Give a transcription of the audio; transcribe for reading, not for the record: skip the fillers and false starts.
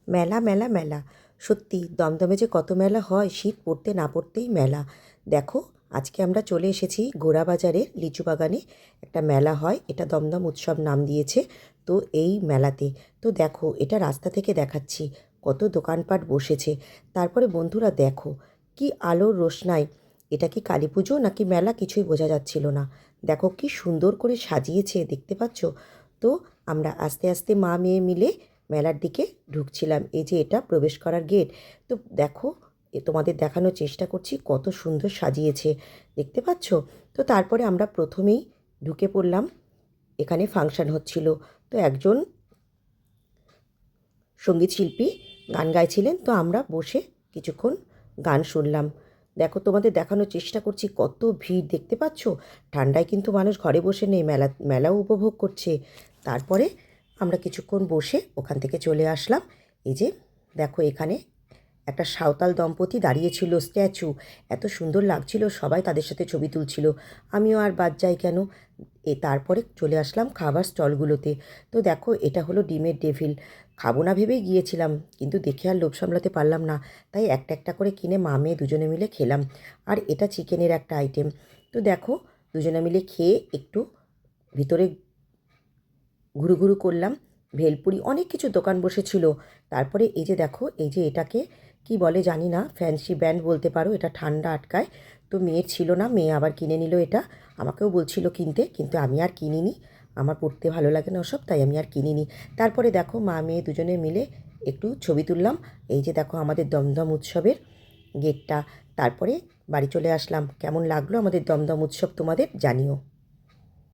মেলা মেলা মেলা, সত্যি দমদমে যে কত মেলা হয়, শীত পড়তে না পড়তেই মেলা। দেখো, আজকে আমরা চলে এসেছি গোড়াবাজারের লিচু বাগানে। একটা মেলা হয়, এটা দমদম উৎসব নাম দিয়েছে। তো এই মেলাতে তো দেখো, এটা রাস্তা থেকে দেখাচ্ছি কত দোকানপাট বসেছে। তারপরে বন্ধুরা দেখো, কি আলোর রোশনাই! এটা কি কালী পুজো নাকি মেলা কিছুই বোঝা যাচ্ছিল না। দেখো কি সুন্দর করে সাজিয়েছে, দেখতে পাচ্ছ? তো আমরা আস্তে আস্তে মা মেয়ে মিলে মেলার দিকে ঢুকছিলাম। এই যে এটা প্রবেশ করার গেট। তো দেখো, তোমাদের দেখানোর চেষ্টা করছি কত সুন্দর সাজিয়েছে, দেখতে পাচ্ছ? তো তারপরে আমরা প্রথমেই ঢুকে পড়লাম। এখানে ফাংশন হচ্ছিল। তো একজন সঙ্গীত শিল্পী গান গাইছিলেন, তো আমরা বসে কিছুক্ষণ গান শুনলাম। দেখো, তোমাদের দেখানোর চেষ্টা করছি কত ভিড়, দেখতে পাচ্ছ? ঠান্ডায় কিন্তু মানুষ ঘরে বসে নেই, মেলাও উপভোগ করছে। তারপরে আমরা কিছুক্ষণ বসে ওখান থেকে চলে আসলাম। এই যে দেখো, এখানে একটা সাঁওতাল দম্পতি দাঁড়িয়েছিল, স্ট্যাচু। এত সুন্দর লাগছিল, সবাই তাদের সাথে ছবি তুলছিল। আমিও আর বাদ যাই কেন। তারপরে চলে আসলাম খাবার স্টলগুলোতে। তো দেখো, এটা হলো ডিমের ডেভিল। খাবো না ভেবেই গিয়েছিলাম, কিন্তু দেখে আর লোভ সামলাতে পারলাম না। তাই একটা একটা করে কিনে মা মেয়ে দুজনে মিলে খেলাম। আর এটা চিকেনের একটা আইটেম। তো দেখো, দুজনে মিলে খেয়ে একটু ভিতরে ঘুরু ঘুরু করলাম। ভেলপুরি, অনেক কিছু দোকান বসেছিল। তারপরে এই যে দেখো, এই যে এটাকে কি বলে জানি না, ফ্যান্সি ব্যান্ড বলতে পারো। এটা ঠান্ডা আটকায়। তো মেয়ের ছিল না, মেয়ে আবার কিনে নিল এটা। আমাকেও বলছিল কিনতে, কিন্তু আমি আর কিনিনি। আমার পড়তে ভালো লাগে না ওসব, তাই আমি আর কিনিনি। তারপরে দেখো, মা মেয়ে দুজনে মিলে একটু ছবি তুললাম। এই যে দেখো আমাদের দমদম উৎসবের গেটটা। তারপরে বাড়ি চলে আসলাম। কেমন লাগলো আমাদের দমদম উৎসব তোমাদের জানিও।